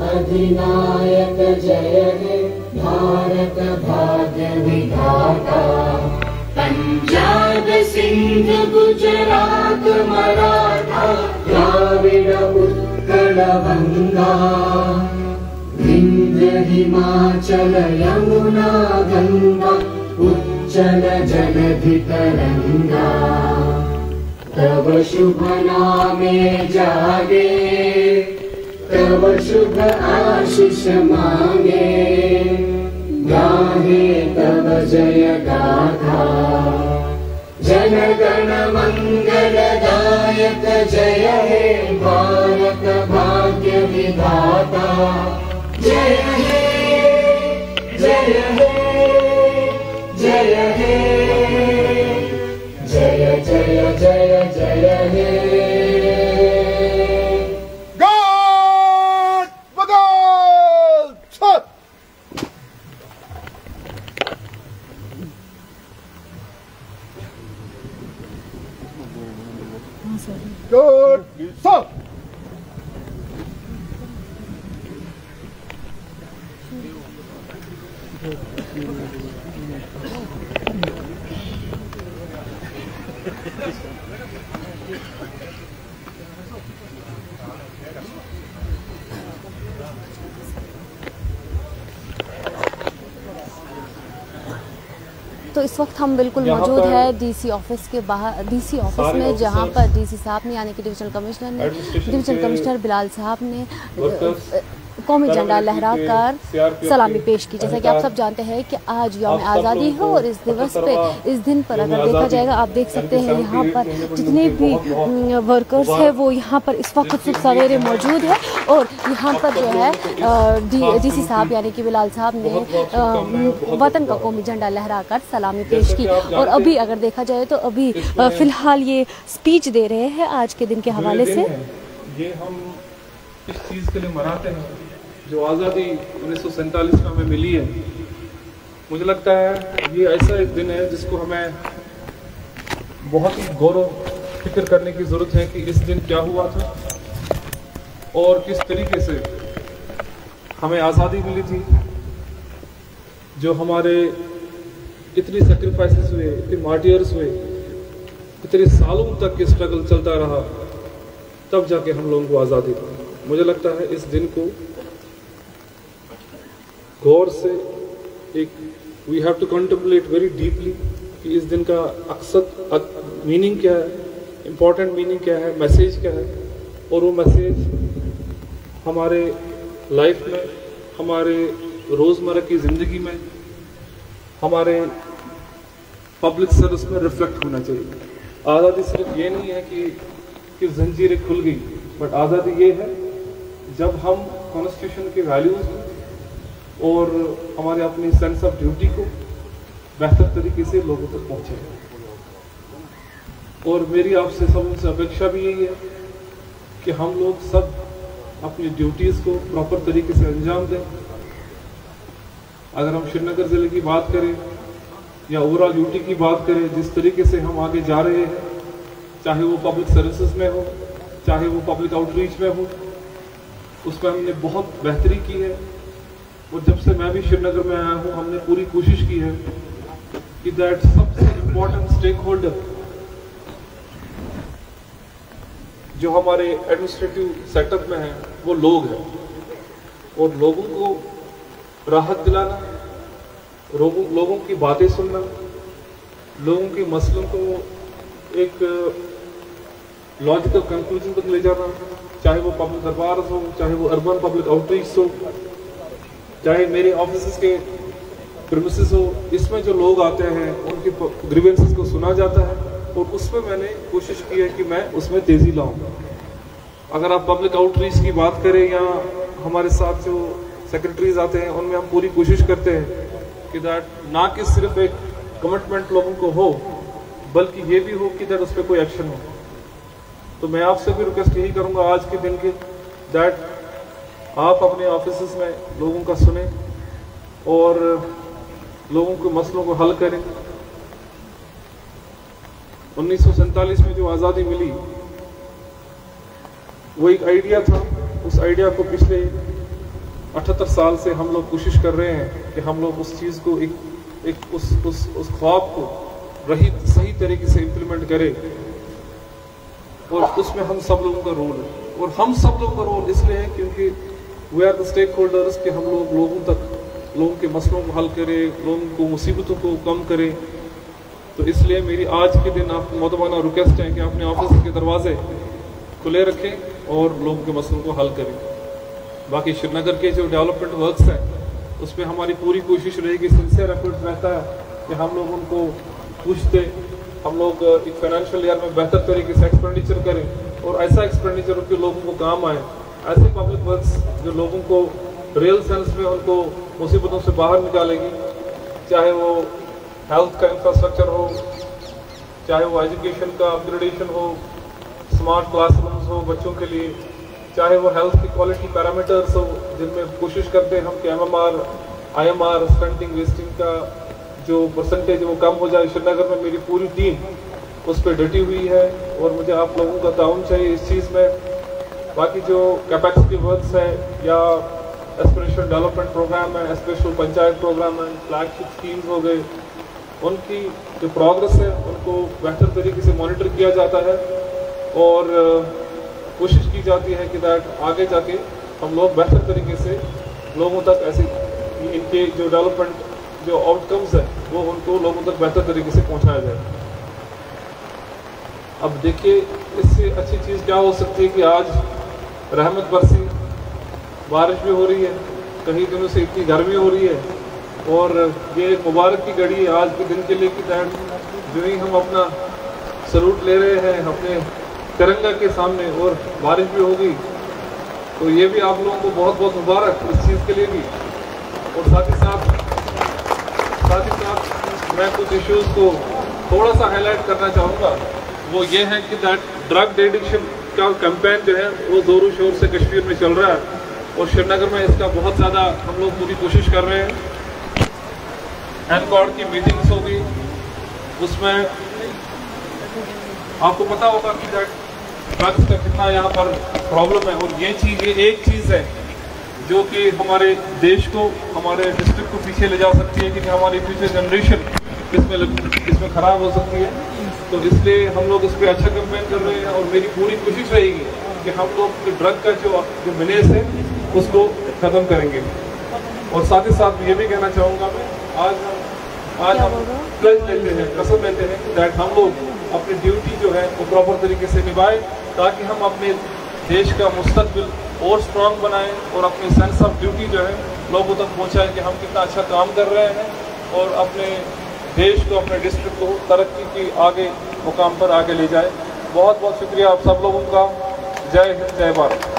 अधिनायक जय हे भारत भाग्य विधाता। पंजाब सिंध गुजरात मराठा द्राविड़ उत्कल गंगा। विंध्य हिमाचल यमुना गंगा उच्चल जलधि तरंगा। तव शुभ नामे जागे तव शुभ आशीष मांगे। गाहे तव जय गाथा जन गण मंगलदायक जय हे भारत भाग्य विधाता। जय हे जय हे जय हे जय जय जय जय हे। Good. Stop. तो इस वक्त हम बिल्कुल मौजूद है डीसी ऑफिस के बाहर, डीसी ऑफिस में, जहां पर डीसी साहब ने यानी कि डिविजनल कमिश्नर बिलाल साहब ने कौमी झंडा लहराकर सलामी पेश की। जैसा कि आप सब जानते हैं कि आज यौम आज़ादी है और इस दिवस पे, इस दिन पर अगर देखा जाएगा, आप देख सकते हैं यहाँ पर जितने भी वर्कर्स हैं वो यहाँ पर इस वक्त सुबह सवेरे मौजूद है। और यहाँ पर जो है डीसी साहब यानी कि बिलाल साहब ने वतन का कौमी झंडा लहराकर सलामी पेश की। और अभी अगर देखा जाए तो अभी फिलहाल ये स्पीच दे रहे हैं आज के दिन के हवाले से। ये हम इस चीज़ के लिए मनाते हैं जो आज़ादी 1947 में हमें मिली है। मुझे लगता है ये ऐसा एक दिन है जिसको हमें बहुत ही गौरव फिक्र करने की ज़रूरत है कि इस दिन क्या हुआ था और किस तरीके से हमें आज़ादी मिली थी। जो हमारे इतनी सेक्रीफाइसेस हुए, इतने मार्टियर्स हुए, इतने सालों तक ये स्ट्रगल चलता रहा, तब जाके हम लोगों को आज़ादी मिली। मुझे लगता है इस दिन को गौर से we have to contemplate very deeply कि इस दिन का अक्सर मीनिंग क्या है, इम्पोर्टेंट मीनिंग क्या है, मैसेज क्या है। और वो मैसेज हमारे लाइफ में, हमारे रोज़मर्रा की ज़िंदगी में, हमारे पब्लिक सर्विस में रिफ्लेक्ट होना चाहिए। आज़ादी सिर्फ ये नहीं है कि जंजीरें खुल गई, बट आज़ादी ये है जब हम कॉन्स्टिट्यूशन के वैल्यूज़ और हमारे अपनी सेंस ऑफ ड्यूटी को बेहतर तरीके से लोगों तक पहुँचे। और मेरी आपसे सबसे अपेक्षा भी यही है कि हम लोग सब अपनी ड्यूटीज़ को प्रॉपर तरीके से अंजाम दें। अगर हम श्रीनगर ज़िले की बात करें या ओवरऑल यूटी की बात करें, जिस तरीके से हम आगे जा रहे हैं, चाहे वो पब्लिक सर्विसेज में हो, चाहे वो पब्लिक आउटरीच में हो, उसमें हमने बहुत बेहतरी की है। और जब से मैं भी श्रीनगर में आया हूँ, हमने पूरी कोशिश की है कि दैट सबसे इम्पोर्टेंट स्टेक होल्डर जो हमारे एडमिनिस्ट्रेटिव सेटअप में है वो लोग हैं। और लोगों को राहत दिलाना, लोगों की बातें सुनना, लोगों के मसलों को एक लॉजिकल कंक्लूजन तक ले जाना, चाहे वो पब्लिक दरबार हो, चाहे वो अर्बन पब्लिक आउटरीच हो, चाहे मेरे ऑफिस के प्रीमिसेस हो, इसमें जो लोग आते हैं उनकी ग्रीवेंसेस को सुना जाता है। और उसमें मैंने कोशिश की है कि मैं उसमें तेज़ी लाऊं। अगर आप पब्लिक आउटरीच की बात करें या हमारे साथ जो सेक्रेटरीज आते हैं, उनमें हम पूरी कोशिश करते हैं कि दैट ना कि सिर्फ एक कमिटमेंट लोगों को हो, बल्कि ये भी हो कि दैट उस पर कोई एक्शन हो। तो मैं आपसे भी रिक्वेस्ट यही करूँगा आज के दिन के दैट आप अपने ऑफिस में लोगों का सुने और लोगों के मसलों को हल करें। 1947 में जो आज़ादी मिली वो एक आइडिया था, उस आइडिया को पिछले 78 साल से हम लोग कोशिश कर रहे हैं कि हम लोग उस चीज़ को उस ख्वाब को सही तरीके से इम्प्लीमेंट करें, और उसमें हम सब लोगों का रोल है। और हम सब लोगों का रोल इसलिए है क्योंकि we are the stakeholders, कि हम लोग लोगों के मसलों को हल करें, लोगों को मुसीबतों को कम करें। तो इसलिए मेरी आज के दिन आपको मोहतबाना रिक्वेस्ट है कि अपने ऑफिस के दरवाजे खुले रखें और लोगों के मसलों को हल करें। बाकी श्रीनगर के जो डेवलपमेंट वर्क्स हैं उस पर हमारी पूरी कोशिश रहेगी, सिंसियर एफर्ट रहता है कि हम लोग उनको पूछते, हम लोग एक फाइनेंशियल ईयर में बेहतर तरीके से एक्सपेंडिचर करें और ऐसा एक्सपेंडिचर जो लोगों को काम आए, ऐसे पब्लिक वर्क्स जो लोगों को रियल सेंस में उनको मुसीबतों से बाहर निकालेगी, चाहे वो हेल्थ का इंफ्रास्ट्रक्चर हो, चाहे वो एजुकेशन का अपग्रेडेशन हो, स्मार्ट क्लासरूम्स हो बच्चों के लिए, चाहे वो हेल्थ की क्वालिटी पैरामीटर्स हो जिनमें कोशिश करते हैं हम कि MMR, IMR, स्टंटिंग, वेस्टिंग का जो परसेंटेज वो कम हो जाए। श्रीनगर में मेरी पूरी टीम उस पर डटी हुई है और मुझे आप लोगों का ताउन चाहिए इस चीज़ में। बाकी जो कैपेसिटी वर्क्स है या एस्पिरेशन डेवलपमेंट प्रोग्राम है, स्पेशल पंचायत प्रोग्राम है, फ्लैगशिप स्कीम्स हो गए, उनकी जो प्रोग्रेस है उनको बेहतर तरीके से मॉनिटर किया जाता है और कोशिश की जाती है कि दैट आगे जाके हम लोग बेहतर तरीके से लोगों तक ऐसे इनके जो डेवलपमेंट जो आउटकम्स है वो उनको लोगों तक बेहतर तरीके से पहुंचाया जाए। अब देखिए इससे अच्छी चीज़ क्या हो सकती है कि आज रहमत बरसी, बारिश भी हो रही है, कई दिनों से इतनी गर्मी हो रही है और ये एक मुबारक की घड़ी है आज के दिन के लिए कि दैट जो ही हम अपना सलूट ले रहे हैं अपने तिरंगा के सामने और बारिश भी होगी, तो ये भी आप लोगों को बहुत बहुत मुबारक इस चीज़ के लिए भी। और साथ ही साथ मैं कुछ इश्यूज़ को थोड़ा सा हाईलाइट करना चाहूँगा, वो ये है कि दैट ड्रग एडिक्शन का कैंपेन जो है वो ज़ोरों शोर से कश्मीर में चल रहा है और श्रीनगर में इसका बहुत ज़्यादा हम लोग पूरी कोशिश कर रहे हैं। एनकॉर्ड की मीटिंग्स होगी, उसमें आपको पता होगा कि ड्रग्स का कितना यहाँ पर प्रॉब्लम है और ये एक चीज़ है जो कि हमारे देश को, हमारे डिस्ट्रिक्ट को पीछे ले जा सकती है क्योंकि हमारी फ्यूचर जनरेशन इसमें ख़राब हो सकती है। तो इसलिए हम लोग इस पर अच्छा कैंपेन कर रहे हैं और मेरी पूरी कोशिश रहेगी कि हम लोग ड्रग का जो मेनेज है उसको ख़त्म करेंगे। और साथ ही साथ ये भी कहना चाहूँगा मैं, आज हम प्लेज लेते हैं, कसम लेते हैं कि दैट हम लोग अपनी ड्यूटी जो है वो प्रॉपर तरीके से निभाएं ताकि हम अपने देश का मुस्तकबिल और स्ट्रॉन्ग बनाएं और अपनी सेंस ऑफ ड्यूटी जो है लोगों तक पहुंचाएं कि हम कितना अच्छा काम कर रहे हैं और अपने देश को, अपने डिस्ट्रिक्ट को तरक्की की आगे मुकाम पर आगे ले जाए। बहुत बहुत शुक्रिया आप सब लोगों का। जय हिंद, जय भारत।